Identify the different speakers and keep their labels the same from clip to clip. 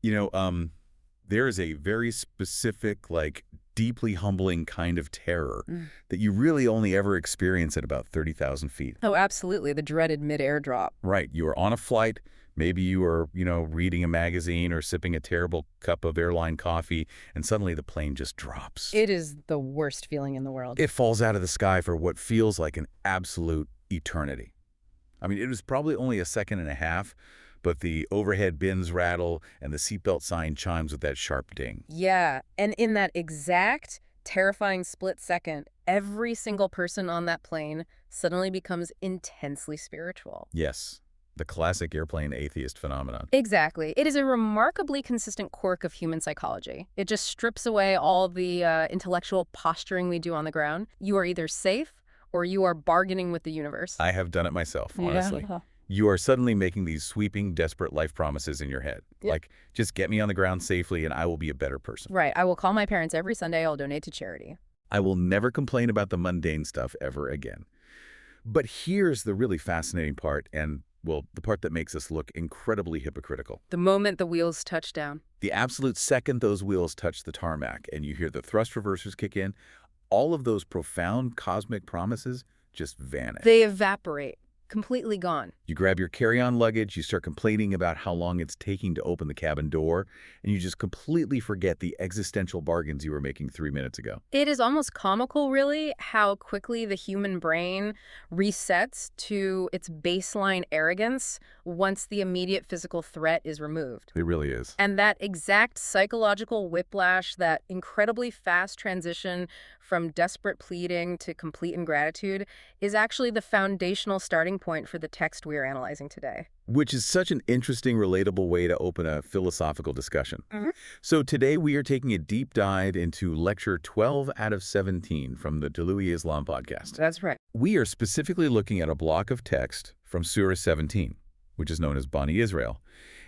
Speaker 1: You know, there is a very specific, like, deeply humbling kind of terror that you really only ever experience at about 30,000 feet.
Speaker 2: Oh, absolutely. The dreaded mid-air drop.
Speaker 1: Right. You are on a flight. Maybe you are, reading a magazine or sipping a terrible cup of airline coffee, and suddenly the plane just drops.
Speaker 2: It is the worst feeling in the world.
Speaker 1: It falls out of the sky for what feels like an absolute eternity. I mean, it was probably only a second and a half, but the overhead bins rattle and the seatbelt sign chimes with that sharp ding.
Speaker 2: Yeah, and in that exact terrifying split second, every single person on that plane suddenly becomes intensely spiritual.
Speaker 1: Yes, the classic airplane atheist phenomenon.
Speaker 2: Exactly. It is a remarkably consistent quirk of human psychology. It just strips away all the intellectual posturing we do on the ground. You are either safe or you are bargaining with the universe.
Speaker 1: I have done it myself, honestly.
Speaker 2: Yeah.
Speaker 1: You are suddenly making these sweeping, desperate life promises in your head.
Speaker 2: Yep.
Speaker 1: Like, just get me on the ground safely and I will be a better person.
Speaker 2: Right. I will call my parents every Sunday. I'll donate to charity.
Speaker 1: I will never complain about the mundane stuff ever again. But here's the really fascinating part, and, well, the part that makes us look incredibly hypocritical.
Speaker 2: The moment the wheels touch down.
Speaker 1: The absolute second those wheels touch the tarmac and you hear the thrust reversers kick in, all of those profound cosmic promises just vanish.
Speaker 2: They evaporate. Completely gone.
Speaker 1: You grab your carry-on luggage, you start complaining about how long it's taking to open the cabin door, and you just completely forget the existential bargains you were making 3 minutes ago.
Speaker 2: It is almost comical, really, how quickly the human brain resets to its baseline arrogance once the immediate physical threat is removed.
Speaker 1: It really is.
Speaker 2: And that exact psychological whiplash, that incredibly fast transition from desperate pleading to complete ingratitude, is actually the foundational starting point for the text we are analyzing today.
Speaker 1: Which is such an interesting, relatable way to open a philosophical discussion. So today we are taking a deep dive into Lecture 12 out of 17 from the Tayyiba Islam podcast.
Speaker 2: That's right.
Speaker 1: We are specifically looking at a block of text from Surah 17, which is known as Bani Israel,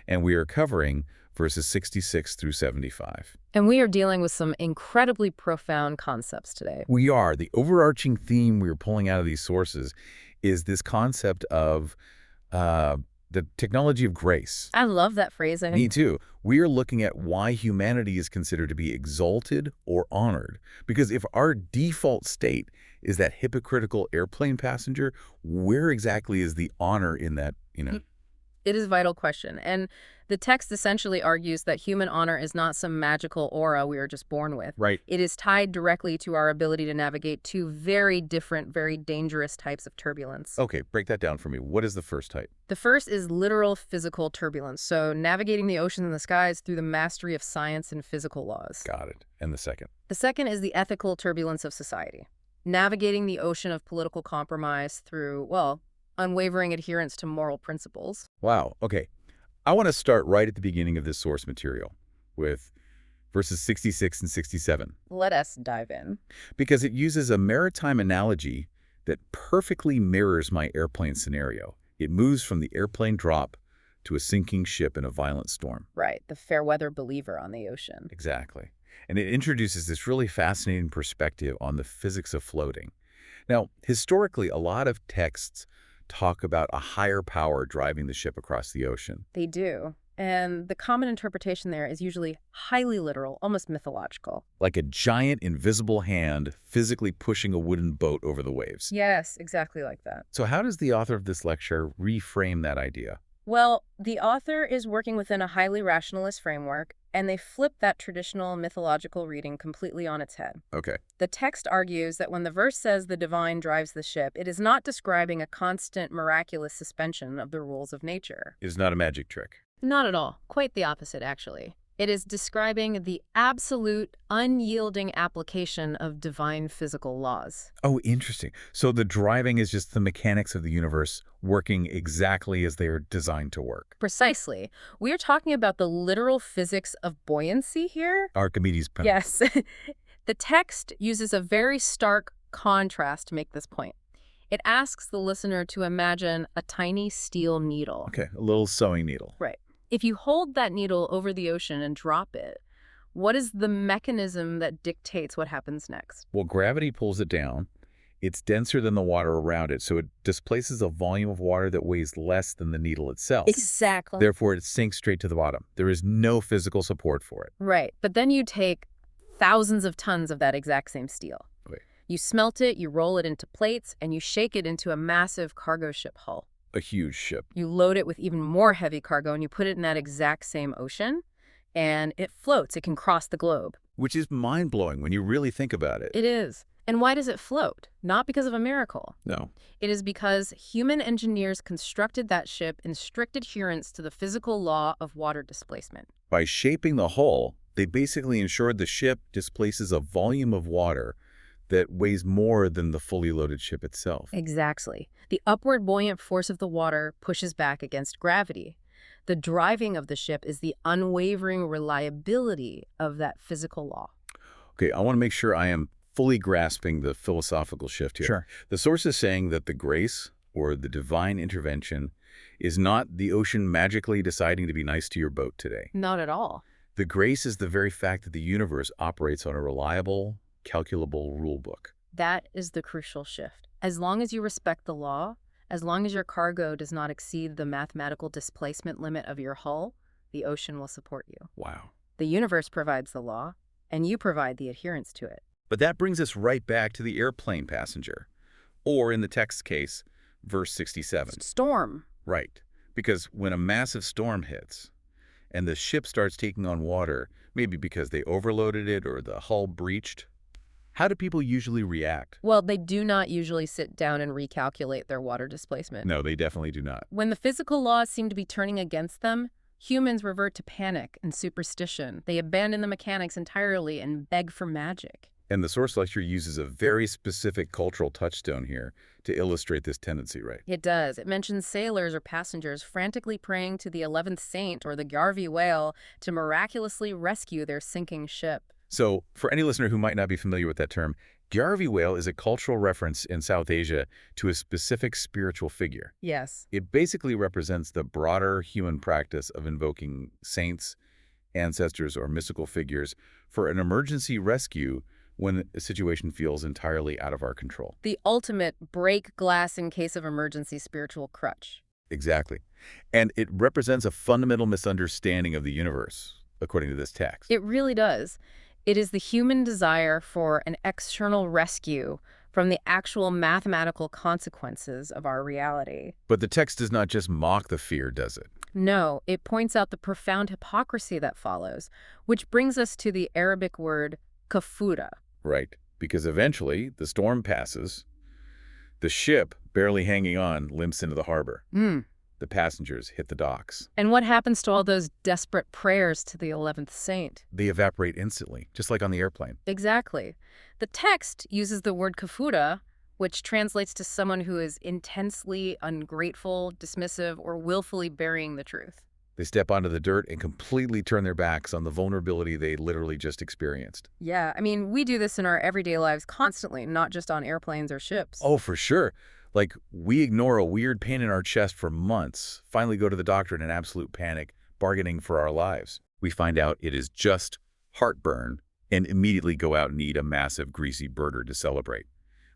Speaker 1: and we are covering verses 66 through 75.
Speaker 2: And we are dealing with some incredibly profound concepts today.
Speaker 1: We are. The overarching theme we are pulling out of these sources is this concept of the technology of grace.
Speaker 2: I love that phrasing.
Speaker 1: Me too. We are looking at why humanity is considered to be exalted or honored. Because if our default state is that hypocritical airplane passenger, where exactly is the honor in that,
Speaker 2: It is a vital question. And the text essentially argues that human honor is not some magical aura we are just born with.
Speaker 1: Right.
Speaker 2: It is tied directly to our ability to navigate two very different, very dangerous types of turbulence.
Speaker 1: Okay, break that down for me. What is the first type?
Speaker 2: The first is literal physical turbulence. So navigating the oceans and the skies through the mastery of science and physical laws.
Speaker 1: Got it. And the second?
Speaker 2: The second is the ethical turbulence of society. Navigating the ocean of political compromise through, well, unwavering adherence to moral principles.
Speaker 1: Wow. Okay. I want to start right at the beginning of this source material with verses 66 and 67.
Speaker 2: Let us dive in.
Speaker 1: Because it uses a maritime analogy that perfectly mirrors my airplane scenario. It moves from the airplane drop to a sinking ship in a violent storm.
Speaker 2: Right, the fair weather believer on the ocean.
Speaker 1: Exactly. And it introduces this really fascinating perspective on the physics of floating. Now, historically, a lot of texts talk about a higher power driving the ship across the ocean.
Speaker 2: They do. And the common interpretation there is usually highly literal, almost mythological.
Speaker 1: Like a giant invisible hand physically pushing a wooden boat over the waves.
Speaker 2: Yes, exactly like that.
Speaker 1: So how does the author of this lecture reframe that idea?
Speaker 2: Well, the author is working within a highly rationalist framework, and they flip that traditional mythological reading completely on its head.
Speaker 1: Okay.
Speaker 2: The text argues that when the verse says the divine drives the ship, it is not describing a constant miraculous suspension of the rules of nature.
Speaker 1: It is not a magic trick.
Speaker 2: Not at all. Quite the opposite, actually. It is describing the absolute, unyielding application of divine physical laws.
Speaker 1: Oh, interesting. So the driving is just the mechanics of the universe working exactly as they are designed to work.
Speaker 2: Precisely. We are talking about the literal physics of buoyancy here.
Speaker 1: Archimedes' principle.
Speaker 2: Yes. The text uses a very stark contrast to make this point. It asks the listener to imagine a tiny steel needle.
Speaker 1: Okay, a little sewing needle.
Speaker 2: Right. If you hold that needle over the ocean and drop it, what is the mechanism that dictates what happens next?
Speaker 1: Well, gravity pulls it down. It's denser than the water around it, so it displaces a volume of water that weighs less than the needle itself.
Speaker 2: Exactly.
Speaker 1: Therefore, it sinks straight to the bottom. There is no physical support for it.
Speaker 2: Right. But then you take thousands of tons of that exact same steel.
Speaker 1: Okay.
Speaker 2: You smelt it, you roll it into plates, and you shake it into a massive cargo ship hull.
Speaker 1: A huge ship.
Speaker 2: You load it with even more heavy cargo, and you put it in that exact same ocean, and it floats. It can cross the globe.
Speaker 1: Which is mind-blowing when you really think about it.
Speaker 2: It is. And why does it float? Not because of a miracle.
Speaker 1: No.
Speaker 2: It is because human engineers constructed that ship in strict adherence to the physical law of water displacement.
Speaker 1: By shaping the hull, they basically ensured the ship displaces a volume of water that weighs more than the fully loaded ship itself.
Speaker 2: Exactly. The upward buoyant force of the water pushes back against gravity. The driving of the ship is the unwavering reliability of that physical law.
Speaker 1: Okay, I want to make sure I am fully grasping the philosophical shift here.
Speaker 3: Sure.
Speaker 1: The source is saying that the grace, or the divine intervention, is not the ocean magically deciding to be nice to your boat today.
Speaker 2: Not at all.
Speaker 1: The grace is the very fact that the universe operates on a reliable, calculable rule book.
Speaker 2: That is the crucial shift. As long as you respect the law, as long as your cargo does not exceed the mathematical displacement limit of your hull, the ocean will support you.
Speaker 1: Wow.
Speaker 2: The universe provides the law, and you provide the adherence to it.
Speaker 1: But that brings us right back to the airplane passenger, or in the text case, verse 67.
Speaker 2: Storm.
Speaker 1: Right, because when a massive storm hits and the ship starts taking on water, maybe because they overloaded it or the hull breached, how do people usually react?
Speaker 2: Well, they do not usually sit down and recalculate their water displacement.
Speaker 1: No, they definitely do not.
Speaker 2: When the physical laws seem to be turning against them, humans revert to panic and superstition. They abandon the mechanics entirely and beg for magic.
Speaker 1: And the source lecture uses a very specific cultural touchstone here to illustrate this tendency, right?
Speaker 2: It does. It mentions sailors or passengers frantically praying to the 11th saint or the Garvey whale to miraculously rescue their sinking ship.
Speaker 1: So, for any listener who might not be familiar with that term, Garvey whale is a cultural reference in South Asia to a specific spiritual figure.
Speaker 2: Yes.
Speaker 1: It basically represents the broader human practice of invoking saints, ancestors, or mystical figures for an emergency rescue when a situation feels entirely out of our control.
Speaker 2: The ultimate break glass in case of emergency spiritual crutch.
Speaker 1: Exactly. And it represents a fundamental misunderstanding of the universe, according to this text.
Speaker 2: It really does. It is the human desire for an external rescue from the actual mathematical consequences of our reality.
Speaker 1: But the text does not just mock the fear, does it?
Speaker 2: No, it points out the profound hypocrisy that follows, which brings us to the Arabic word kafura.
Speaker 1: Right, because eventually the storm passes, the ship, barely hanging on, limps into the harbor. The passengers hit the docks.
Speaker 2: And what happens to all those desperate prayers to the 11th saint?
Speaker 1: They evaporate instantly, just like on the airplane.
Speaker 2: Exactly. The text uses the word kafura, which translates to someone who is intensely ungrateful, dismissive, or willfully burying the truth.
Speaker 1: They step onto the dirt and completely turn their backs on the vulnerability they literally just experienced.
Speaker 2: Yeah, I mean, we do this in our everyday lives constantly, not just on airplanes or ships.
Speaker 1: Oh, for sure. Like, we ignore a weird pain in our chest for months, finally go to the doctor in an absolute panic, bargaining for our lives. We find out it is just heartburn and immediately go out and eat a massive greasy burger to celebrate.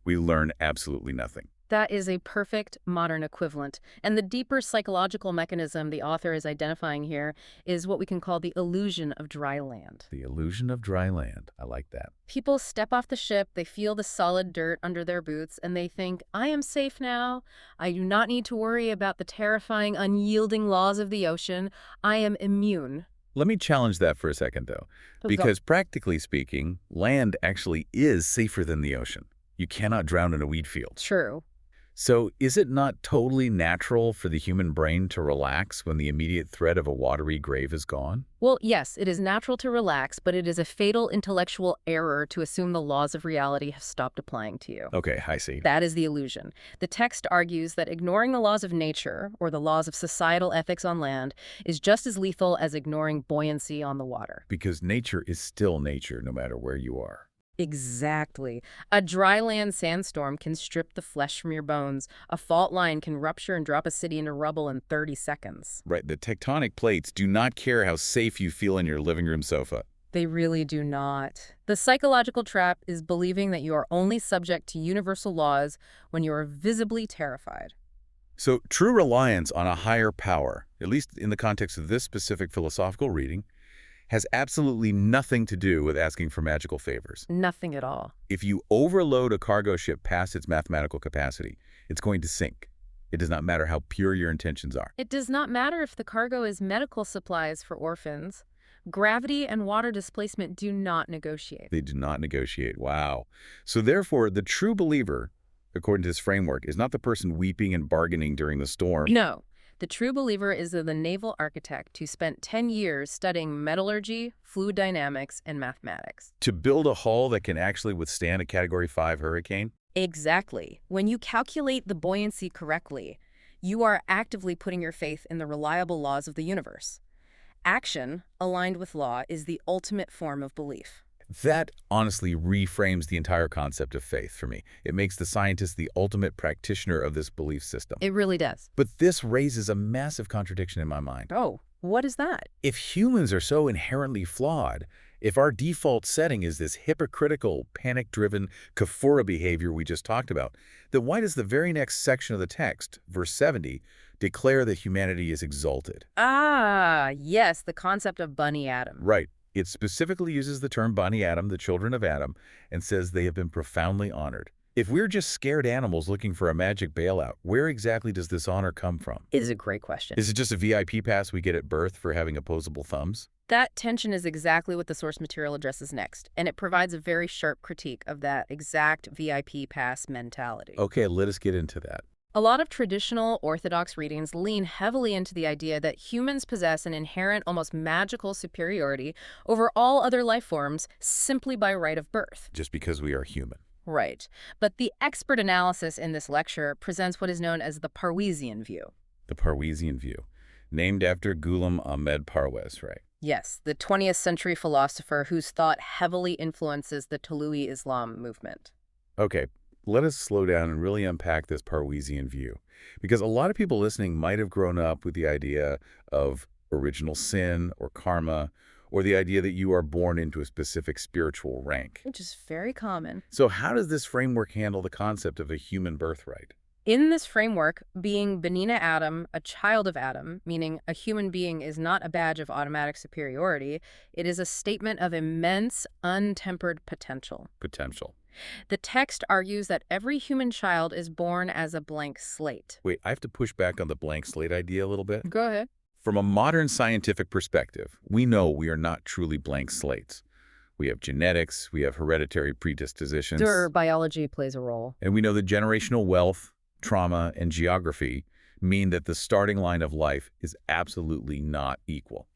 Speaker 1: We learn absolutely nothing.
Speaker 2: That is a perfect modern equivalent. And the deeper psychological mechanism the author is identifying here is what we can call the illusion of dry land.
Speaker 1: The illusion of dry land. I like that.
Speaker 2: People step off the ship, they feel the solid dirt under their boots, and they think, I am safe now. I do not need to worry about the terrifying, unyielding laws of the ocean. I am immune.
Speaker 1: Let me challenge that for a second, though, because practically speaking, land actually is safer than the ocean. You cannot drown in a wheat field.
Speaker 2: True.
Speaker 1: So is it not totally natural for the human brain to relax when the immediate threat of a watery grave is gone?
Speaker 2: Well, yes, it is natural to relax, but it is a fatal intellectual error to assume the laws of reality have stopped applying to you.
Speaker 1: Okay, I see.
Speaker 2: That is the illusion. The text argues that ignoring the laws of nature, or the laws of societal ethics on land, is just as lethal as ignoring buoyancy on the water.
Speaker 1: Because nature is still nature, no matter where you are.
Speaker 2: Exactly. A dry land sandstorm can strip the flesh from your bones. A fault line can rupture and drop a city into rubble in 30 seconds.
Speaker 1: Right, the tectonic plates do not care how safe you feel in your living room sofa.
Speaker 2: They really do not. The psychological trap is believing that you are only subject to universal laws when you are visibly terrified.
Speaker 1: So true reliance on a higher power, at least in the context of this specific philosophical reading, has absolutely nothing to do with asking for magical favors.
Speaker 2: Nothing at all.
Speaker 1: If you overload a cargo ship past its mathematical capacity, it's going to sink. It does not matter how pure your intentions are.
Speaker 2: It does not matter if the cargo is medical supplies for orphans. Gravity and water displacement do not negotiate.
Speaker 1: They do not negotiate. Wow. So therefore, the true believer, according to this framework, is not the person weeping and bargaining during the storm.
Speaker 2: No. The true believer is the naval architect who spent 10 years studying metallurgy, fluid dynamics, and mathematics.
Speaker 1: To build a hull that can actually withstand a Category 5 hurricane?
Speaker 2: Exactly. When you calculate the buoyancy correctly, you are actively putting your faith in the reliable laws of the universe. Action, aligned with law, is the ultimate form of belief.
Speaker 1: That honestly reframes the entire concept of faith for me. It makes the scientist the ultimate practitioner of this belief system.
Speaker 2: It really does.
Speaker 1: But this raises a massive contradiction in my mind.
Speaker 2: Oh, what is that?
Speaker 1: If humans are so inherently flawed, if our default setting is this hypocritical, panic-driven kafura behavior we just talked about, then why does the very next section of the text, verse 70, declare that humanity is exalted?
Speaker 2: Ah, yes, the concept of Bunny Adam.
Speaker 1: Right. It specifically uses the term Bani Adam, the children of Adam, and says they have been profoundly honored. If we're just scared animals looking for a magic bailout, where exactly does this honor come from?
Speaker 2: Is a great question.
Speaker 1: Is it just a VIP pass we get at birth for having opposable thumbs?
Speaker 2: That tension is exactly what the source material addresses next, and it provides a very sharp critique of that exact VIP pass mentality.
Speaker 1: Okay, let us get into that.
Speaker 2: A lot of traditional Orthodox readings lean heavily into the idea that humans possess an inherent, almost magical superiority over all other life forms simply by right of birth.
Speaker 1: Just because we are human.
Speaker 2: Right. But the expert analysis in this lecture presents what is known as the Parwezian view.
Speaker 1: The Parwezian view, named after Ghulam Ahmed Parwez, right?
Speaker 2: Yes, the 20th century philosopher whose thought heavily influences the Tulu'i Islam movement.
Speaker 1: Okay, let us slow down and really unpack this Parwezian view, because a lot of people listening might have grown up with the idea of original sin or karma, or the idea that you are born into a specific spiritual rank.
Speaker 2: Which is very common.
Speaker 1: So how does this framework handle the concept of a human birthright?
Speaker 2: In this framework, being Benina Adam, a child of Adam, meaning a human being is not a badge of automatic superiority, it is a statement of immense, untempered potential.
Speaker 1: Potential.
Speaker 2: The text argues that every human child is born as a blank slate.
Speaker 1: Wait, I have to push back on the blank slate idea a little bit.
Speaker 2: Go ahead.
Speaker 1: From a modern scientific perspective, we know we are not truly blank slates. We have genetics, we have hereditary predispositions.
Speaker 2: Biology plays a role.
Speaker 1: And we know that generational wealth, trauma, and geography mean that the starting line of life is absolutely not equal.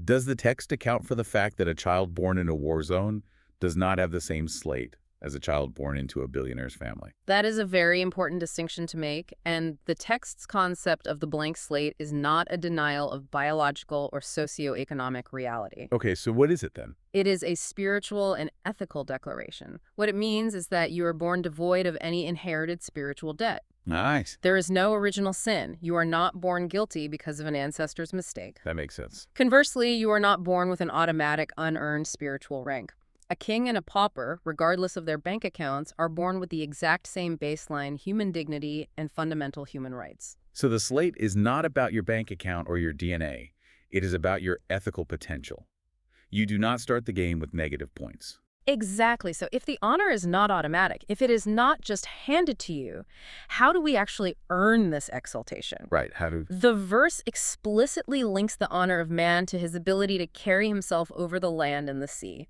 Speaker 1: Does the text account for the fact that a child born in a war zone does not have the same slate as a child born into a billionaire's family?
Speaker 2: That is a very important distinction to make, and the text's concept of the blank slate is not a denial of biological or socioeconomic reality.
Speaker 1: Okay, so what is it then?
Speaker 2: It is a spiritual and ethical declaration. What it means is that you are born devoid of any inherited spiritual debt.
Speaker 1: Nice.
Speaker 2: There is no original sin. You are not born guilty because of an ancestor's mistake.
Speaker 1: That makes sense.
Speaker 2: Conversely, you are not born with an automatic, unearned spiritual rank. A king and a pauper, regardless of their bank accounts, are born with the exact same baseline human dignity and fundamental human rights.
Speaker 1: So the slate is not about your bank account or your DNA. It is about your ethical potential. You do not start the game with negative points.
Speaker 2: Exactly. So if the honor is not automatic, if it is not just handed to you, how do we actually earn this exaltation?
Speaker 1: Right. How do...
Speaker 2: The verse explicitly links the honor of man to his ability to carry himself over the land and the sea.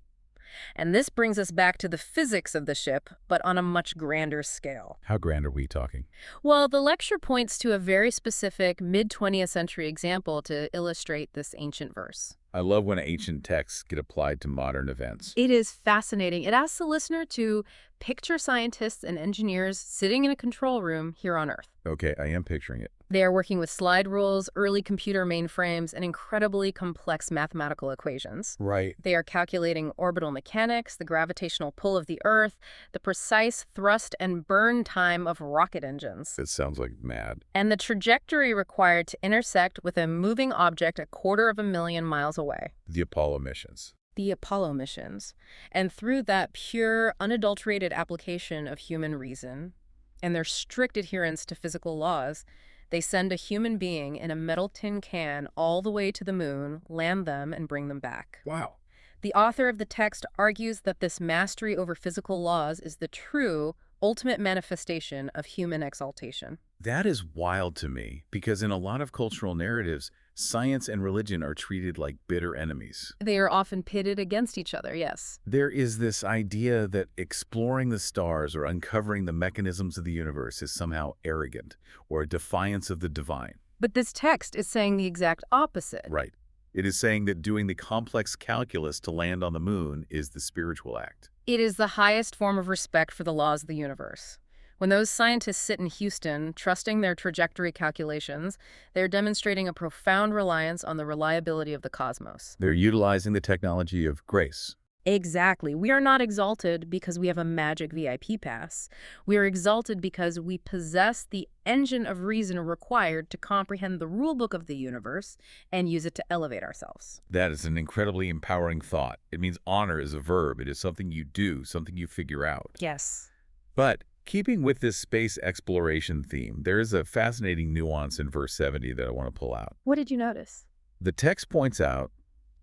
Speaker 2: And this brings us back to the physics of the ship, but on a much grander scale.
Speaker 1: How grand are we talking?
Speaker 2: Well, the lecture points to a very specific mid-20th century example to illustrate this ancient verse.
Speaker 1: I love when ancient texts get applied to modern events.
Speaker 2: It is fascinating. It asks the listener to picture scientists and engineers sitting in a control room here on Earth.
Speaker 1: Okay, I am picturing it.
Speaker 2: They are working with slide rules, early computer mainframes, and incredibly complex mathematical equations.
Speaker 1: Right.
Speaker 2: They are calculating orbital mechanics, the gravitational pull of the Earth, the precise thrust and burn time of rocket engines.
Speaker 1: It sounds like mad.
Speaker 2: And the trajectory required to intersect with a moving object 250,000 miles away.
Speaker 1: The Apollo missions.
Speaker 2: The Apollo missions. And through that pure, unadulterated application of human reason and their strict adherence to physical laws, they send a human being in a metal tin can all the way to the moon, land them, and bring them back.
Speaker 1: Wow.
Speaker 2: The author of the text argues that this mastery over physical laws is the true, ultimate manifestation of human exaltation.
Speaker 1: That is wild to me, because in a lot of cultural narratives, science and religion are treated like bitter enemies.
Speaker 2: They are often pitted against each other, yes.
Speaker 1: There is this idea that exploring the stars or uncovering the mechanisms of the universe is somehow arrogant or a defiance of the divine.
Speaker 2: But this text is saying the exact opposite.
Speaker 1: Right. It is saying that doing the complex calculus to land on the moon is the spiritual act.
Speaker 2: It is the highest form of respect for the laws of the universe. When those scientists sit in Houston, trusting their trajectory calculations, they're demonstrating a profound reliance on the reliability of the cosmos.
Speaker 1: They're utilizing the technology of grace.
Speaker 2: Exactly. We are not exalted because we have a magic VIP pass. We are exalted because we possess the engine of reason required to comprehend the rulebook of the universe and use it to elevate ourselves.
Speaker 1: That is an incredibly empowering thought. It means honor is a verb. It is something you do, something you figure out.
Speaker 2: Yes.
Speaker 1: But keeping with this space exploration theme, there is a fascinating nuance in verse 70 that I want to pull out.
Speaker 2: What did you notice?
Speaker 1: The text points out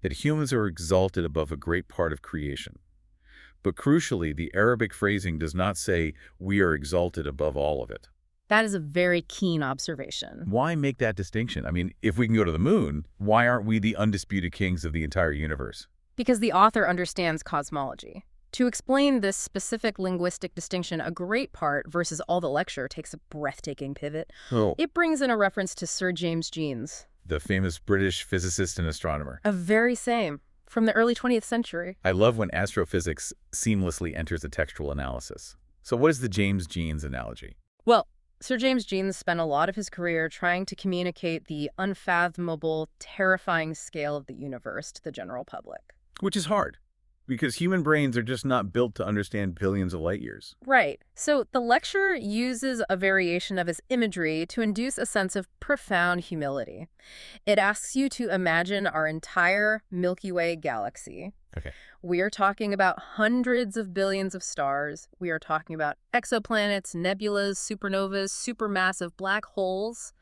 Speaker 1: that humans are exalted above a great part of creation. But crucially, the Arabic phrasing does not say, we are exalted above all of it.
Speaker 2: That is a very keen observation.
Speaker 1: Why make that distinction? I mean, if we can go to the moon, why aren't we the undisputed kings of the entire universe?
Speaker 2: Because the author understands cosmology. To explain this specific linguistic distinction, a great part versus all the lecture takes a breathtaking pivot.
Speaker 1: Oh.
Speaker 2: It brings in a reference to Sir James Jeans.
Speaker 1: The famous British physicist and astronomer.
Speaker 2: A very same, from the early 20th century.
Speaker 1: I love when astrophysics seamlessly enters a textual analysis. So what is the James Jeans analogy?
Speaker 2: Well, Sir James Jeans spent a lot of his career trying to communicate the unfathomable, terrifying scale of the universe to the general public.
Speaker 1: Which is hard, because human brains are just not built to understand billions of light years.
Speaker 2: Right. So the lecture uses a variation of his imagery to induce a sense of profound humility. It asks you to imagine our entire Milky Way galaxy.
Speaker 1: Okay.
Speaker 2: We are talking about hundreds of billions of stars. We are talking about exoplanets, nebulas, supernovas, supermassive black holes,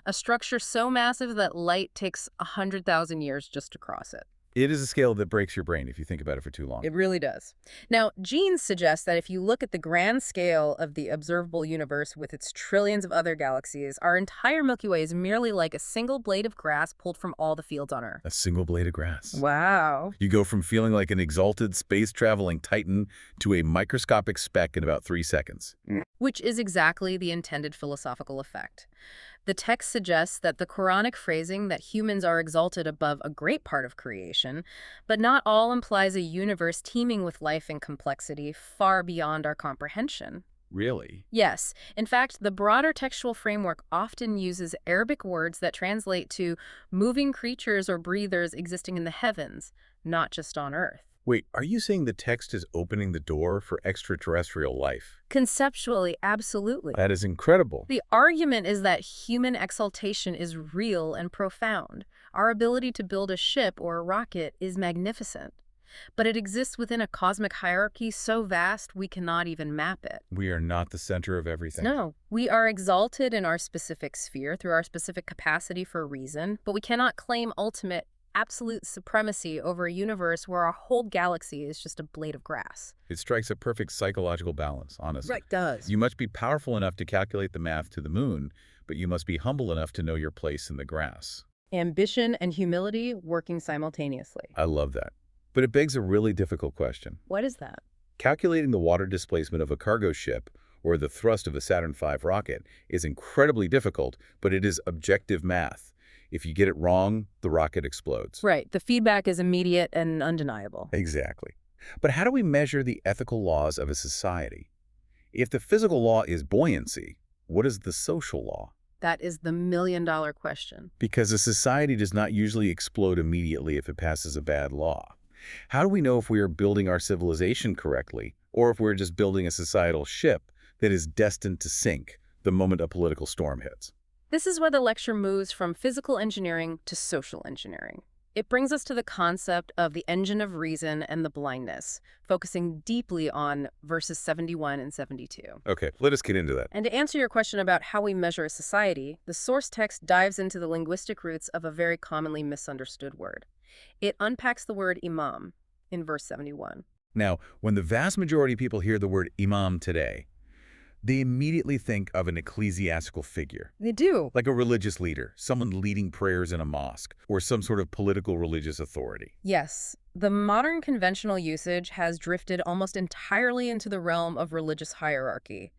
Speaker 2: a structure so massive that light takes 100,000 years just to cross it.
Speaker 1: It is a scale that breaks your brain if you think about it for too long.
Speaker 2: It really does. Now, Jeans suggests that if you look at the grand scale of the observable universe with its trillions of other galaxies, our entire Milky Way is merely like a single blade of grass pulled from all the fields on Earth.
Speaker 1: A single blade of grass.
Speaker 2: Wow.
Speaker 1: You go from feeling like an exalted space-traveling titan to a microscopic speck in about 3 seconds.
Speaker 2: Which is exactly the intended philosophical effect. The text suggests that the Quranic phrasing that humans are exalted above a great part of creation, but not all implies a universe teeming with life and complexity far beyond our comprehension.
Speaker 1: Really?
Speaker 2: Yes. In fact, the broader textual framework often uses Arabic words that translate to moving creatures or breathers existing in the heavens, not just on Earth.
Speaker 1: Wait, are you saying the text is opening the door for extraterrestrial life?
Speaker 2: Conceptually, absolutely.
Speaker 1: That is incredible.
Speaker 2: The argument is that human exaltation is real and profound. Our ability to build a ship or a rocket is magnificent. But it exists within a cosmic hierarchy so vast we cannot even map it.
Speaker 1: We are not the center of everything.
Speaker 2: No, we are exalted in our specific sphere through our specific capacity for reason, but we cannot claim ultimate absolute supremacy over a universe where our whole galaxy is just a blade of grass.
Speaker 1: It strikes a perfect psychological balance, honestly.
Speaker 2: Right, does.
Speaker 1: You must be powerful enough to calculate the math to the moon, but you must be humble enough to know your place in the grass.
Speaker 2: Ambition and humility working simultaneously.
Speaker 1: I love that. But it begs a really difficult question.
Speaker 2: What is that?
Speaker 1: Calculating the water displacement of a cargo ship or the thrust of a Saturn V rocket is incredibly difficult, but it is objective math. If you get it wrong, the rocket explodes.
Speaker 2: Right. The feedback is immediate and undeniable.
Speaker 1: Exactly. But how do we measure the ethical laws of a society? If the physical law is buoyancy, what is the social law?
Speaker 2: That is the million-dollar question.
Speaker 1: Because a society does not usually explode immediately if it passes a bad law. How do we know if we are building our civilization correctly, or if we're just building a societal ship that is destined to sink the moment a political storm hits?
Speaker 2: This is where the lecture moves from physical engineering to social engineering. It brings us to the concept of the engine of reason and the blindness, focusing deeply on verses 71 and 72.
Speaker 1: Okay, let us get into that.
Speaker 2: And to answer your question about how we measure a society, the source text dives into the linguistic roots of a very commonly misunderstood word. It unpacks the word imam in verse 71.
Speaker 1: Now, when the vast majority of people hear the word imam today, they immediately think of an ecclesiastical figure.
Speaker 2: They do.
Speaker 1: Like a religious leader, someone leading prayers in a mosque, or some sort of political religious authority.
Speaker 2: Yes. The modern conventional usage has drifted almost entirely into the realm of religious hierarchy.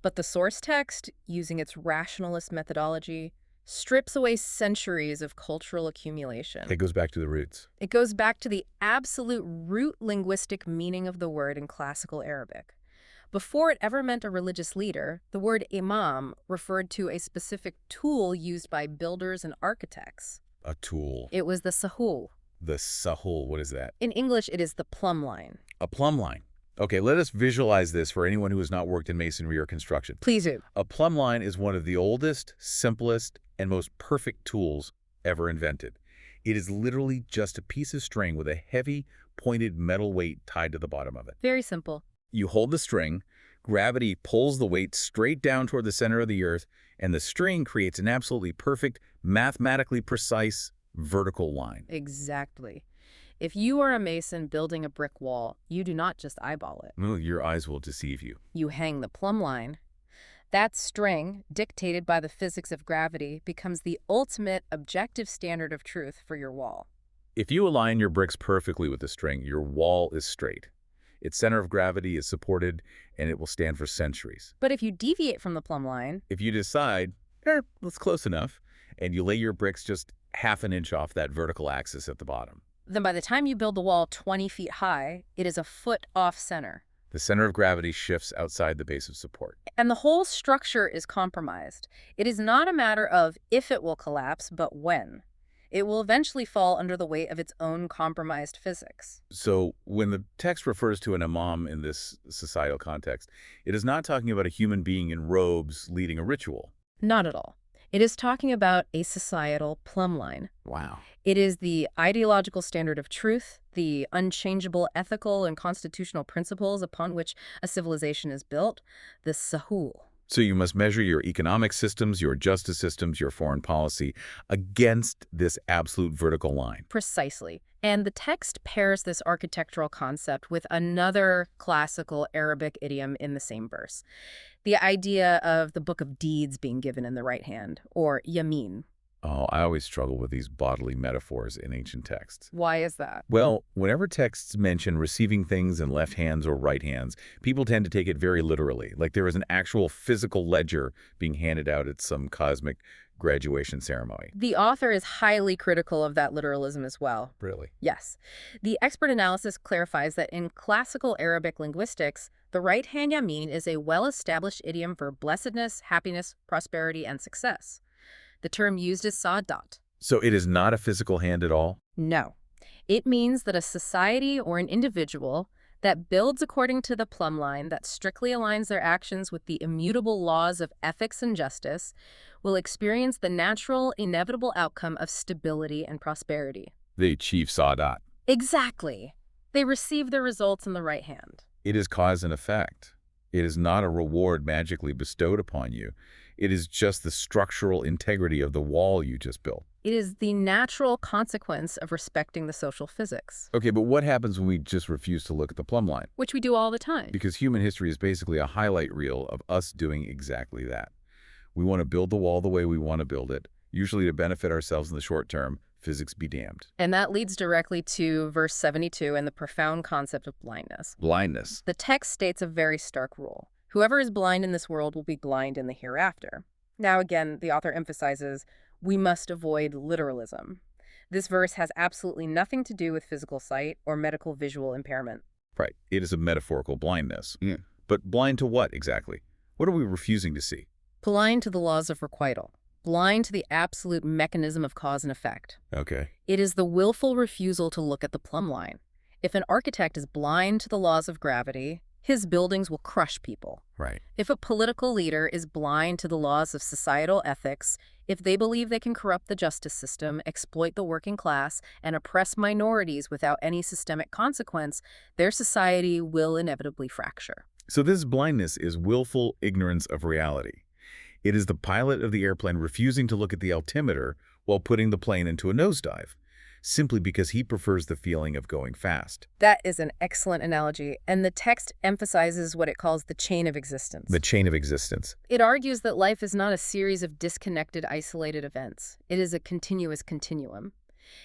Speaker 2: But the source text, using its rationalist methodology, strips away centuries of cultural accumulation.
Speaker 1: It goes back to the roots.
Speaker 2: It goes back to the absolute root linguistic meaning of the word in classical Arabic. Before it ever meant a religious leader, the word imam referred to a specific tool used by builders and architects.
Speaker 1: A tool.
Speaker 2: It was the sahul.
Speaker 1: The sahul, what is that?
Speaker 2: In English, it is the plumb line.
Speaker 1: A plumb line. Okay, let us visualize this for anyone who has not worked in masonry or construction.
Speaker 2: Please do.
Speaker 1: A plumb line is one of the oldest, simplest, and most perfect tools ever invented. It is literally just a piece of string with a heavy, pointed metal weight tied to the bottom of it.
Speaker 2: Very simple.
Speaker 1: You hold the string, gravity pulls the weight straight down toward the center of the earth, and the string creates an absolutely perfect, mathematically precise, vertical line.
Speaker 2: Exactly. If you are a mason building a brick wall, you do not just eyeball it.
Speaker 1: Well, your eyes will deceive you.
Speaker 2: You hang the plumb line. That string, dictated by the physics of gravity, becomes the ultimate objective standard of truth for your wall.
Speaker 1: If you align your bricks perfectly with the string, your wall is straight. Its center of gravity is supported, and it will stand for centuries.
Speaker 2: But if you deviate from the plumb line,
Speaker 1: If you decide, that's close enough, and you lay your bricks just half an inch off that vertical axis at the bottom,
Speaker 2: then by the time you build the wall 20 feet high, it is a foot off center.
Speaker 1: the center of gravity shifts outside the base of support.
Speaker 2: And the whole structure is compromised. It is not a matter of if it will collapse, but when. It will eventually fall under the weight of its own compromised physics.
Speaker 1: So when the text refers to an imam in this societal context, it is not talking about a human being in robes leading a ritual.
Speaker 2: Not at all. It is talking about a societal plumb line.
Speaker 1: Wow.
Speaker 2: It is the ideological standard of truth, the unchangeable ethical and constitutional principles upon which a civilization is built, the sahul.
Speaker 1: So you must measure your economic systems, your justice systems, your foreign policy against this absolute vertical line.
Speaker 2: Precisely. And the text pairs this architectural concept with another classical Arabic idiom in the same verse. The idea of the book of deeds being given in the right hand, or yamin.
Speaker 1: Oh, I always struggle with these bodily metaphors in ancient texts.
Speaker 2: Why is that?
Speaker 1: Well, whenever texts mention receiving things in left hands or right hands, people tend to take it very literally, like there is an actual physical ledger being handed out at some cosmic graduation ceremony.
Speaker 2: The author is highly critical of that literalism as well.
Speaker 1: Really?
Speaker 2: Yes. The expert analysis clarifies that in classical Arabic linguistics, the right hand yamin is a well-established idiom for blessedness, happiness, prosperity, and success. The term used is sa'dat.
Speaker 1: So it is not a physical hand at all?
Speaker 2: No. It means that a society or an individual that builds according to the plumb line, that strictly aligns their actions with the immutable laws of ethics and justice, will experience the natural, inevitable outcome of stability and prosperity.
Speaker 1: They achieve Sa'dat.
Speaker 2: Exactly. They receive the results in the right hand.
Speaker 1: It is cause and effect. It is not a reward magically bestowed upon you. It is just the structural integrity of the wall you just built.
Speaker 2: It is the natural consequence of respecting the social physics.
Speaker 1: Okay, but what happens when we just refuse to look at the plumb line?
Speaker 2: Which we do all the time.
Speaker 1: Because human history is basically a highlight reel of us doing exactly that. We want to build the wall the way we want to build it, usually to benefit ourselves in the short term. Physics be damned.
Speaker 2: And that leads directly to verse 72 and the profound concept of blindness.
Speaker 1: Blindness.
Speaker 2: The text states a very stark rule. Whoever is blind in this world will be blind in the hereafter. Now again, the author emphasizes we must avoid literalism. This verse has absolutely nothing to do with physical sight or medical visual impairment.
Speaker 1: Right. It is a metaphorical blindness.
Speaker 2: Yeah.
Speaker 1: But blind to what exactly? What are we refusing to see?
Speaker 2: Blind to the laws of requital. Blind to the absolute mechanism of cause and effect.
Speaker 1: Okay.
Speaker 2: It is the willful refusal to look at the plumb line. If an architect is blind to the laws of gravity, His buildings will crush people.
Speaker 1: Right.
Speaker 2: If a political leader is blind to the laws of societal ethics, if they believe they can corrupt the justice system, exploit the working class, and oppress minorities without any systemic consequence, their society will inevitably fracture.
Speaker 1: So this blindness is willful ignorance of reality. It is the pilot of the airplane refusing to look at the altimeter while putting the plane into a nosedive, simply because he prefers the feeling of going fast.
Speaker 2: That is an excellent analogy, and the text emphasizes what it calls the chain of existence.
Speaker 1: The chain of existence.
Speaker 2: It argues that life is not a series of disconnected, isolated events. It is a continuous continuum.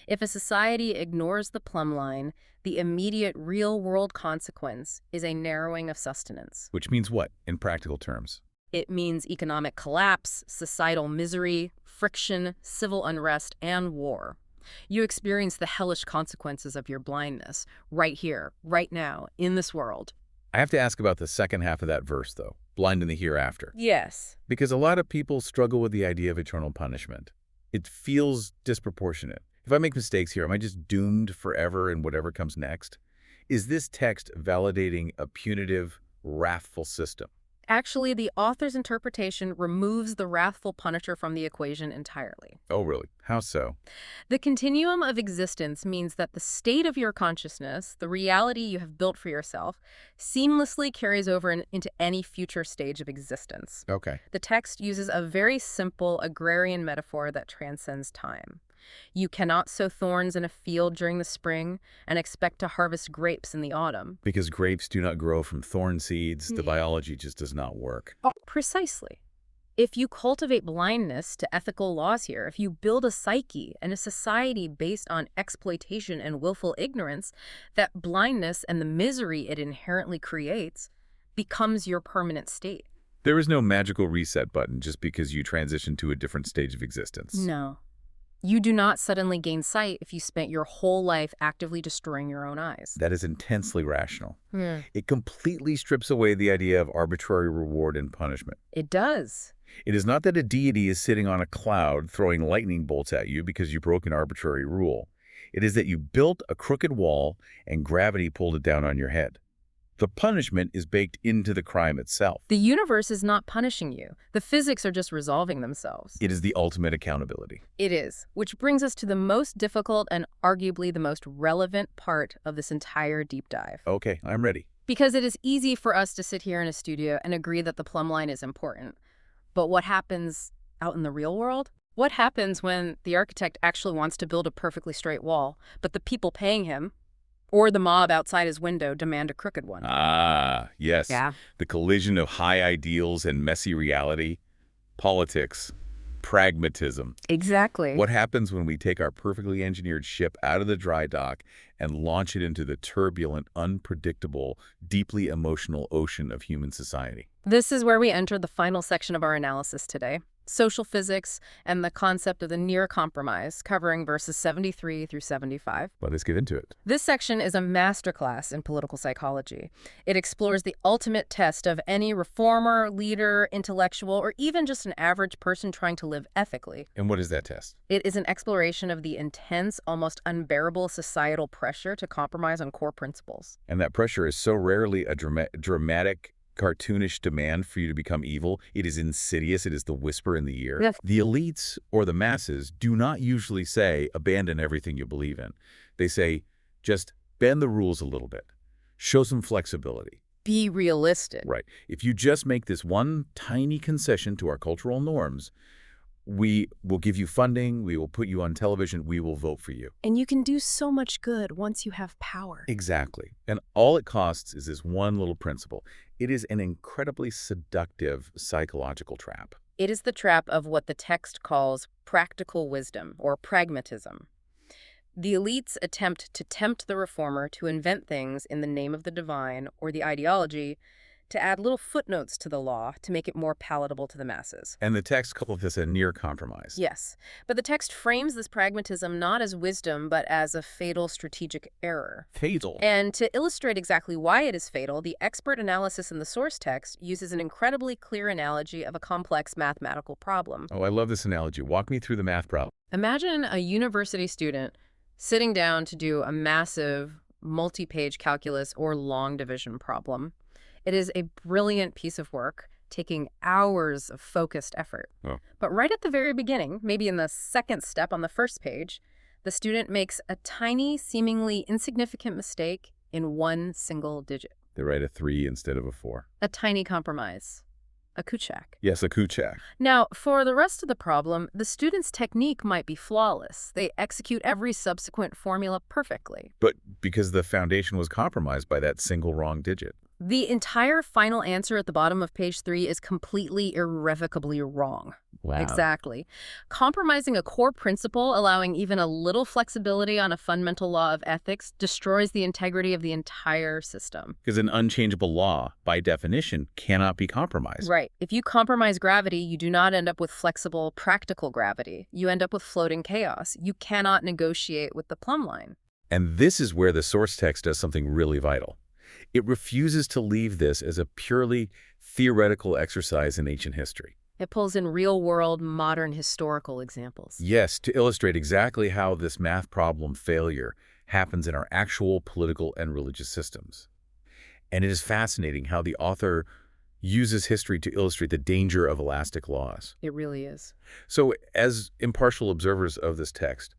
Speaker 2: If a society ignores the plumb line, the immediate real-world consequence is a narrowing of sustenance.
Speaker 1: Which means what, in practical terms?
Speaker 2: It means economic collapse, societal misery, friction, civil unrest, and war. You experience the hellish consequences of your blindness right here, right now, in this world.
Speaker 1: I have to ask about the second half of that verse, though, blind in the hereafter.
Speaker 2: Yes.
Speaker 1: Because a lot of people struggle with the idea of eternal punishment. It feels disproportionate. If I make mistakes here, am I just doomed forever in whatever comes next? Is this text validating a punitive, wrathful system?
Speaker 2: Actually, the author's interpretation removes the wrathful punisher from the equation entirely.
Speaker 1: Oh, really? How so?
Speaker 2: The continuum of existence means that the state of your consciousness, the reality you have built for yourself, seamlessly carries over into any future stage of existence.
Speaker 1: Okay.
Speaker 2: The text uses a very simple agrarian metaphor that transcends time. You cannot sow thorns in a field during the spring and expect to harvest grapes in the autumn.
Speaker 1: Because grapes do not grow from thorn seeds, the biology just does not work.
Speaker 2: Precisely. If you cultivate blindness to ethical laws here, if you build a psyche and a society based on exploitation and willful ignorance, that blindness and the misery it inherently creates becomes your permanent state.
Speaker 1: There is no magical reset button just because you transition to a different stage of existence.
Speaker 2: No. You do not suddenly gain sight if you spent your whole life actively destroying your own eyes.
Speaker 1: That is intensely rational. It completely strips away the idea of arbitrary reward and punishment.
Speaker 2: It does.
Speaker 1: It is not that a deity is sitting on a cloud throwing lightning bolts at you because you broke an arbitrary rule. It is that you built a crooked wall and gravity pulled it down on your head. The punishment is baked into the crime itself.
Speaker 2: The universe is not punishing you. The physics are just resolving themselves.
Speaker 1: It is the ultimate accountability.
Speaker 2: It is, which brings us to the most difficult and arguably the most relevant part of this entire deep dive.
Speaker 1: Okay, I'm ready.
Speaker 2: Because it is easy for us to sit here in a studio and agree that the plumb line is important. But what happens out in the real world? What happens when the architect actually wants to build a perfectly straight wall, but the people paying him, or the mob outside his window, demand a crooked one?
Speaker 1: Ah, yes.
Speaker 2: Yeah.
Speaker 1: The collision of high ideals and messy reality. Politics. Pragmatism.
Speaker 2: Exactly.
Speaker 1: What happens when we take our perfectly engineered ship out of the dry dock and launch it into the turbulent, unpredictable, deeply emotional ocean of human society?
Speaker 2: This is where we enter the final section of our analysis today. Social physics and the concept of the near compromise, covering verses 73 through 75.
Speaker 1: Well, let's get into it.
Speaker 2: This section is a masterclass in political psychology. It explores the ultimate test of any reformer, leader, intellectual, or even just an average person trying to live ethically.
Speaker 1: And what is that test?
Speaker 2: It is an exploration of the intense, almost unbearable societal pressure to compromise on core principles.
Speaker 1: And that pressure is so rarely a dramatic, cartoonish demand for you to become evil. It is insidious. It is the whisper in the ear.
Speaker 2: Yes.
Speaker 1: The elites or the masses do not usually say, abandon everything you believe in. They say, just bend the rules a little bit. Show some flexibility.
Speaker 2: Be realistic.
Speaker 1: Right. If you just make this one tiny concession to our cultural norms, we will give you funding, we will put you on television, we will vote for you.
Speaker 2: And you can do so much good once you have power.
Speaker 1: Exactly. And all it costs is this one little principle. It is an incredibly seductive psychological trap.
Speaker 2: It is the trap of what the text calls practical wisdom, or pragmatism. The elites attempt to tempt the reformer to invent things in the name of the divine or the ideology, to add little footnotes to the law to make it more palatable to the masses.
Speaker 1: And the text calls this a near compromise.
Speaker 2: Yes, but the text frames this pragmatism not as wisdom, but as a fatal strategic error.
Speaker 1: Fatal.
Speaker 2: And to illustrate exactly why it is fatal, the expert analysis in the source text uses an incredibly clear analogy of a complex mathematical problem.
Speaker 1: Oh, I love this analogy. Walk me through the math problem.
Speaker 2: Imagine a university student sitting down to do a massive multi-page calculus or long division problem. It is a brilliant piece of work, taking hours of focused effort.
Speaker 1: Oh.
Speaker 2: But right at the very beginning, maybe in the second step on the first page, the student makes a tiny, seemingly insignificant mistake in one single digit.
Speaker 1: They write a 3 instead of a 4.
Speaker 2: A tiny compromise. A kuchak.
Speaker 1: Yes, a kuchak.
Speaker 2: Now, for the rest of the problem, the student's technique might be flawless. They execute every subsequent formula perfectly.
Speaker 1: But because the foundation was compromised by that single wrong digit.
Speaker 2: The entire final answer at the bottom of page 3 is completely irrevocably wrong.
Speaker 1: Wow.
Speaker 2: Exactly. Compromising a core principle, allowing even a little flexibility on a fundamental law of ethics, destroys the integrity of the entire system.
Speaker 1: Because an unchangeable law, by definition, cannot be compromised.
Speaker 2: Right. If you compromise gravity, you do not end up with flexible, practical gravity. You end up with floating chaos. You cannot negotiate with the plumb line.
Speaker 1: And this is where the source text does something really vital. It refuses to leave this as a purely theoretical exercise in ancient history.
Speaker 2: It pulls in real-world, modern historical examples.
Speaker 1: Yes, to illustrate exactly how this math problem failure happens in our actual political and religious systems. And it is fascinating how the author uses history to illustrate the danger of elastic laws.
Speaker 2: It really is.
Speaker 1: So, as impartial observers of this text,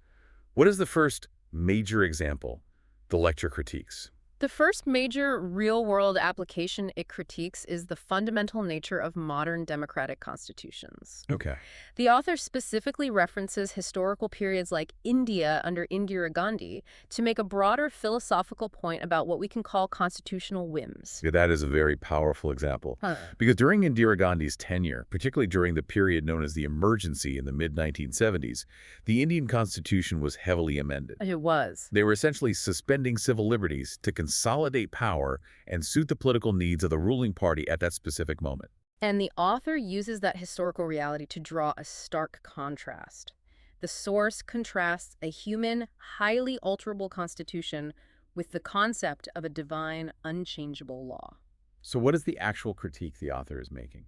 Speaker 1: what is the first major example the lecture critiques?
Speaker 2: The first major real-world application it critiques is the fundamental nature of modern democratic constitutions.
Speaker 1: Okay.
Speaker 2: The author specifically references historical periods like India under Indira Gandhi to make a broader philosophical point about what we can call constitutional whims.
Speaker 1: Yeah, that is a very powerful example. Because during Indira Gandhi's tenure, particularly during the period known as the emergency in the mid-1970s, the Indian constitution was heavily amended.
Speaker 2: It was.
Speaker 1: They were essentially suspending civil liberties to consolidate power and suit the political needs of the ruling party at that specific moment.
Speaker 2: And the author uses that historical reality to draw a stark contrast. The source contrasts a human, highly alterable constitution with the concept of a divine, unchangeable law.
Speaker 1: So what is the actual critique the author is making?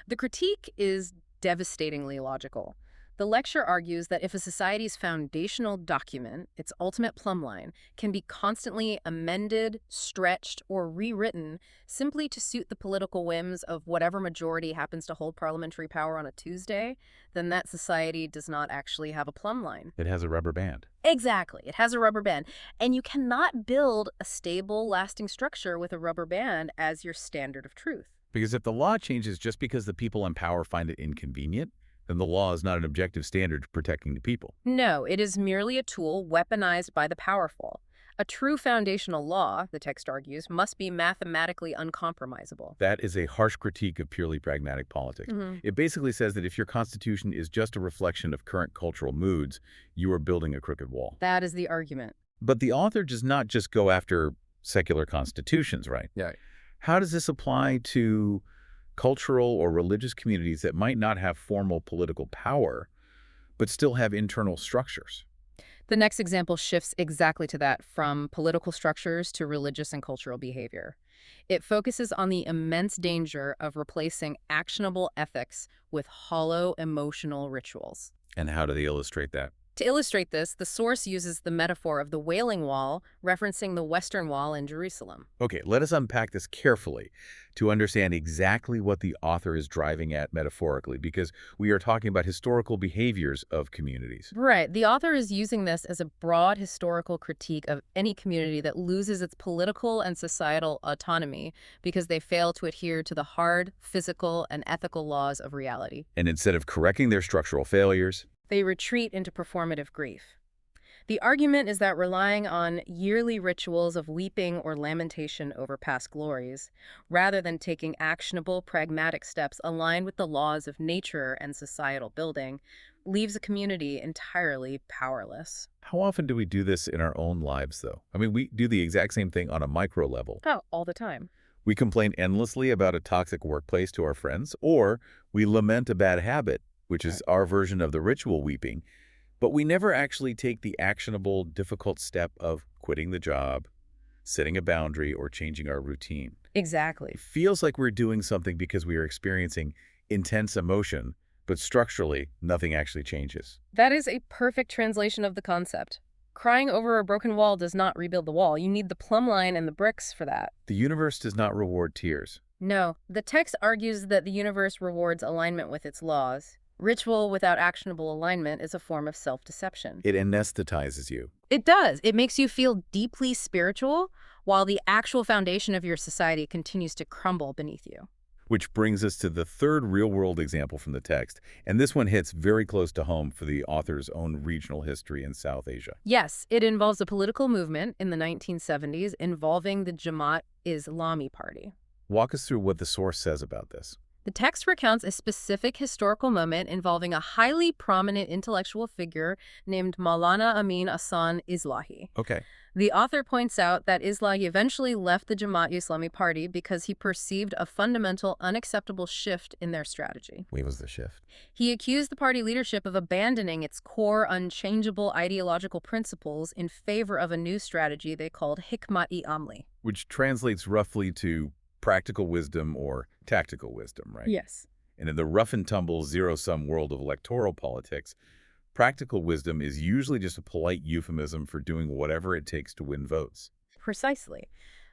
Speaker 2: The critique is devastatingly logical. The lecture argues that if a society's foundational document, its ultimate plumb line, can be constantly amended, stretched, or rewritten simply to suit the political whims of whatever majority happens to hold parliamentary power on a Tuesday, then that society does not actually have a plumb line.
Speaker 1: It has a rubber band.
Speaker 2: Exactly. It has a rubber band. And you cannot build a stable, lasting structure with a rubber band as your standard of truth.
Speaker 1: Because if the law changes just because the people in power find it inconvenient, then the law is not an objective standard protecting the people.
Speaker 2: No, it is merely a tool weaponized by the powerful. A true foundational law, the text argues, must be mathematically uncompromisable.
Speaker 1: That is a harsh critique of purely pragmatic politics. It basically says that if your constitution is just a reflection of current cultural moods, you are building a crooked wall.
Speaker 2: That is the argument.
Speaker 1: But the author does not just go after secular constitutions, right?
Speaker 3: Yeah.
Speaker 1: How does this apply to cultural or religious communities that might not have formal political power, but still have internal structures?
Speaker 2: The next example shifts exactly to that, from political structures to religious and cultural behavior. It focuses on the immense danger of replacing actionable ethics with hollow emotional rituals.
Speaker 1: And how do they illustrate that?
Speaker 2: To illustrate this, the source uses the metaphor of the Wailing Wall, referencing the Western Wall in Jerusalem.
Speaker 1: Okay, let us unpack this carefully to understand exactly what the author is driving at metaphorically, because we are talking about historical behaviors of communities.
Speaker 2: Right. The author is using this as a broad historical critique of any community that loses its political and societal autonomy because they fail to adhere to the hard, physical, and ethical laws of reality.
Speaker 1: And instead of correcting their structural failures,
Speaker 2: they retreat into performative grief. The argument is that relying on yearly rituals of weeping or lamentation over past glories, rather than taking actionable, pragmatic steps aligned with the laws of nature and societal building, leaves a community entirely powerless.
Speaker 1: how often do we do this in our own lives, though? I mean, we do the exact same thing on a micro level.
Speaker 2: Oh, all the time.
Speaker 1: We complain endlessly about a toxic workplace to our friends, or we lament a bad habit, which is our version of the ritual weeping, but we never actually take the actionable, difficult step of quitting the job, setting a boundary, or changing our routine.
Speaker 2: Exactly.
Speaker 1: It feels like we're doing something because we are experiencing intense emotion, but structurally, nothing actually changes.
Speaker 2: That is a perfect translation of the concept. crying over a broken wall does not rebuild the wall. You need the plumb line and the bricks for that.
Speaker 1: The universe does not reward tears.
Speaker 2: No, the text argues that the universe rewards alignment with its laws. Ritual without actionable alignment is a form of self-deception.
Speaker 1: It anesthetizes you.
Speaker 2: It does. It makes you feel deeply spiritual while the actual foundation of your society continues to crumble beneath you.
Speaker 1: Which brings us to the third real-world example from the text, and this one hits very close to home for the author's own regional history in South Asia.
Speaker 2: Yes, it involves a political movement in the 1970s involving the Jamaat Islami party.
Speaker 1: Walk us through what the source says about this.
Speaker 2: The text recounts a specific historical moment involving a highly prominent intellectual figure named Maulana Amin Ahsan Islahi.
Speaker 1: Okay.
Speaker 2: The author points out that Islahi eventually left the Jamaat Islami party because he perceived a fundamental, unacceptable shift in their strategy.
Speaker 1: What was the shift?
Speaker 2: He accused the party leadership of abandoning its core, unchangeable ideological principles in favor of a new strategy they called hikmat-i-amli.
Speaker 1: Which translates roughly to practical wisdom or tactical wisdom, right?
Speaker 2: Yes.
Speaker 1: And in the rough-and-tumble, zero-sum world of electoral politics, practical wisdom is usually just a polite euphemism for doing whatever it takes to win votes.
Speaker 2: Precisely.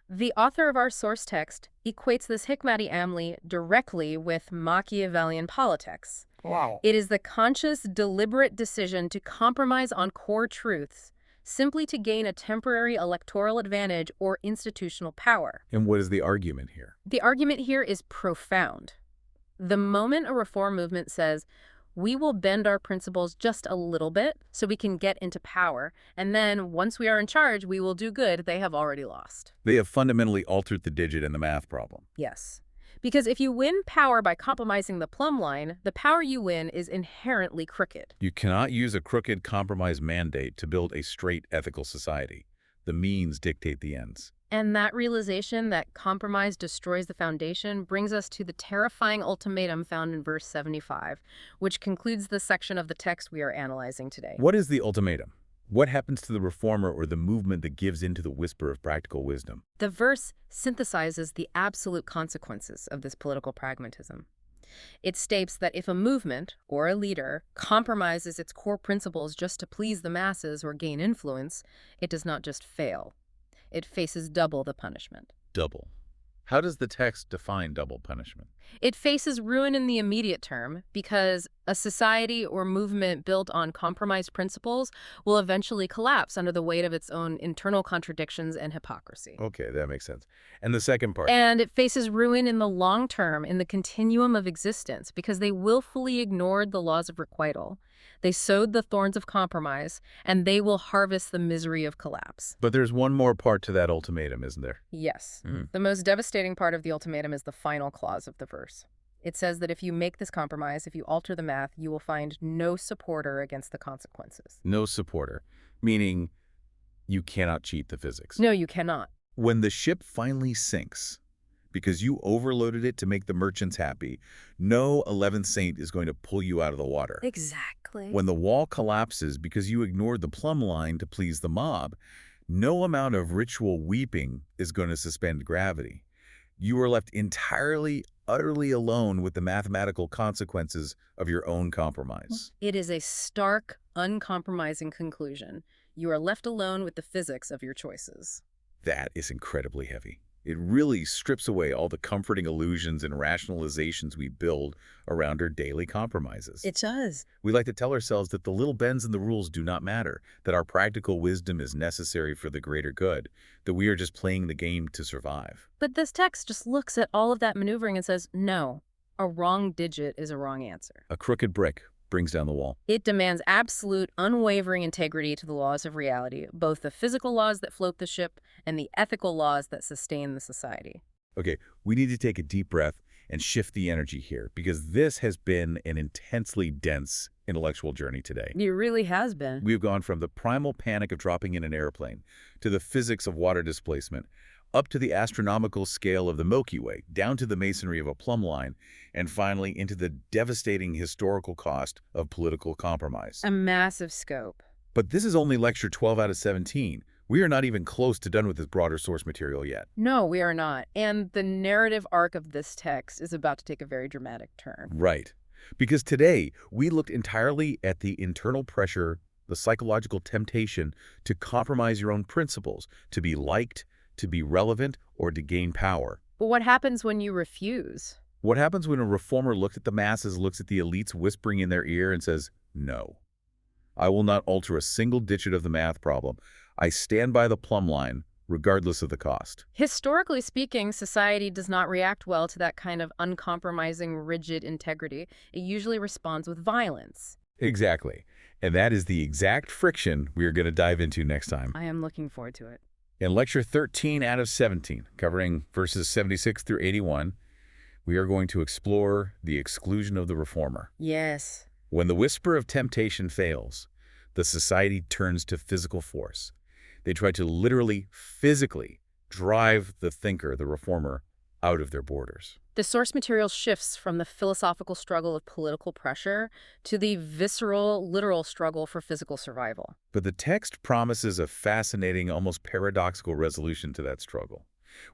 Speaker 2: The author of our source text equates this hikmat-i-amli directly with Machiavellian politics.
Speaker 1: Wow.
Speaker 2: It is the conscious, deliberate decision to compromise on core truths simply to gain a temporary electoral advantage or institutional power.
Speaker 1: And what is the argument here?
Speaker 2: The argument here is profound. The moment a reform movement says, we will bend our principles just a little bit so we can get into power, and then once we are in charge, we will do good, they have already lost.
Speaker 1: They have fundamentally altered the digit in the math problem.
Speaker 2: Yes. Because if you win power by compromising the plumb line, the power you win is inherently crooked.
Speaker 1: You cannot use a crooked compromise mandate to build a straight ethical society. The means dictate the ends.
Speaker 2: And that realization that compromise destroys the foundation brings us to the terrifying ultimatum found in verse 75, which concludes the section of the text we are analyzing today.
Speaker 1: What is the ultimatum? What happens to the reformer or the movement that gives in to the whisper of practical wisdom?
Speaker 2: The verse synthesizes the absolute consequences of this political pragmatism. It states that if a movement or a leader compromises its core principles just to please the masses or gain influence, it does not just fail. It faces double the punishment.
Speaker 1: Double. How does the text define double punishment?
Speaker 2: It faces ruin in the immediate term because a society or movement built on compromised principles will eventually collapse under the weight of its own internal contradictions and hypocrisy.
Speaker 1: Okay, that makes sense. And the second part?
Speaker 2: And it faces ruin in the long term, in the continuum of existence, because they willfully ignored the laws of requital. They sowed the thorns of compromise, and they will harvest the misery of collapse.
Speaker 1: But there's one more part to that ultimatum, isn't there?
Speaker 2: Yes. The most devastating part of the ultimatum is the final clause of the verse. It says that if you make this compromise, if you alter the math, you will find no supporter against the consequences.
Speaker 1: No supporter, meaning you cannot cheat the physics.
Speaker 2: No, you cannot.
Speaker 1: When the ship finally sinks, because you overloaded it to make the merchants happy, no 11th saint is going to pull you out of the water.
Speaker 2: Exactly.
Speaker 1: When the wall collapses because you ignored the plumb line to please the mob, no amount of ritual weeping is going to suspend gravity. You are left entirely, utterly alone with the mathematical consequences of your own compromise.
Speaker 2: It is a stark, uncompromising conclusion. You are left alone with the physics of your choices.
Speaker 1: That is incredibly heavy. It really strips away all the comforting illusions and rationalizations we build around our daily compromises.
Speaker 2: It does.
Speaker 1: We like to tell ourselves that the little bends in the rules do not matter, that our practical wisdom is necessary for the greater good, that we are just playing the game to survive.
Speaker 2: But this text just looks at all of that maneuvering and says, no, a wrong digit is a wrong answer.
Speaker 1: A crooked brick brings down the wall.
Speaker 2: It demands absolute, unwavering integrity to the laws of reality, both the physical laws that float the ship and the ethical laws that sustain the society.
Speaker 1: Okay, we need to take a deep breath and shift the energy here, because this has been an intensely dense intellectual journey today.
Speaker 2: It really has been.
Speaker 1: We've gone from the primal panic of dropping in an airplane to the physics of water displacement, up to the astronomical scale of the Milky Way, down to the masonry of a plumb line, and finally into the devastating historical cost of political compromise.
Speaker 2: A massive scope.
Speaker 1: But this is only lecture 12 out of 17. We are not even close to done with this broader source material yet.
Speaker 2: No, we are not. And the narrative arc of this text is about to take a very dramatic turn.
Speaker 1: Right. Because today, we looked entirely at the internal pressure the psychological temptation to compromise your own principles, to be liked, to be relevant, or to gain power.
Speaker 2: But what happens when you refuse?
Speaker 1: What happens when a reformer looks at the masses, looks at the elites whispering in their ear and says, "No, I will not alter a single digit of the math problem. I stand by the plumb line, regardless of the cost."
Speaker 2: Historically speaking, society does not react well to that kind of uncompromising, rigid integrity. It usually responds with violence.
Speaker 1: Exactly. And that is the exact friction we are going to dive into next time.
Speaker 2: I am looking forward to it.
Speaker 1: In Lecture 13 out of 17, covering verses 76 through 81, we are going to explore the exclusion of the reformer.
Speaker 2: Yes.
Speaker 1: When the whisper of temptation fails, the society turns to physical force. They try to literally, physically drive the thinker, the reformer, out of their borders.
Speaker 2: The source material shifts from the philosophical struggle of political pressure to the visceral, literal struggle for physical survival.
Speaker 1: But the text promises a fascinating, almost paradoxical resolution to that struggle.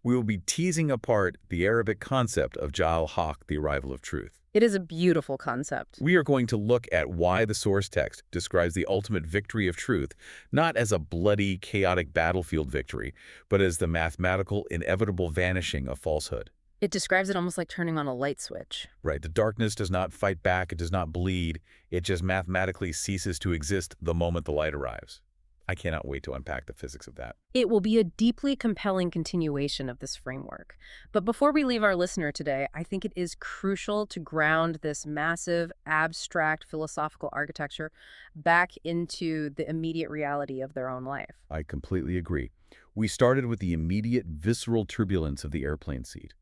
Speaker 1: We will be teasing apart the Arabic concept of Ja'al Haq, the arrival of truth.
Speaker 2: It is a beautiful concept.
Speaker 1: We are going to look at why the source text describes the ultimate victory of truth, not as a bloody, chaotic battlefield victory, but as the mathematical, inevitable vanishing of falsehood.
Speaker 2: It describes it almost like turning on a light switch.
Speaker 1: Right, the darkness does not fight back, it does not bleed, it just mathematically ceases to exist the moment the light arrives. I cannot wait to unpack the physics of that.
Speaker 2: It will be a deeply compelling continuation of this framework. But before we leave our listener today, I think it is crucial to ground this massive, abstract philosophical architecture back into the immediate reality of their own life.
Speaker 1: I completely agree. We started with the immediate visceral turbulence of the airplane seat.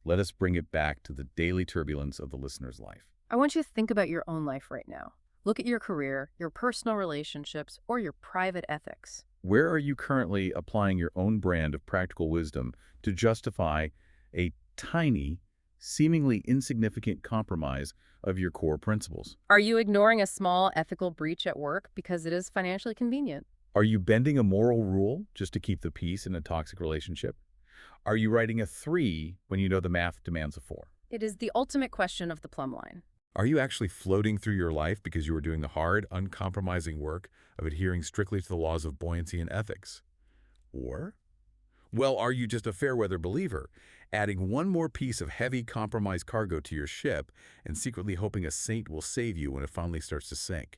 Speaker 1: Let us bring it back to the daily turbulence of the listener's life.
Speaker 2: I want you to think about your own life right now. Look at your career, your personal relationships, or your private ethics.
Speaker 1: Where are you currently applying your own brand of practical wisdom to justify a tiny, seemingly insignificant compromise of your core principles?
Speaker 2: Are you ignoring a small ethical breach at work because it is financially convenient?
Speaker 1: Are you bending a moral rule just to keep the peace in a toxic relationship? Are you writing a 3 when you know the math demands a 4?
Speaker 2: It is the ultimate question of the plumb line.
Speaker 3: Are you actually floating through your life because you are doing the hard, uncompromising work of adhering strictly to the laws of buoyancy and ethics? Or, well, are you just a fair-weather believer, adding one more piece of heavy compromise cargo to your ship and secretly hoping a saint will save you when it finally starts to sink?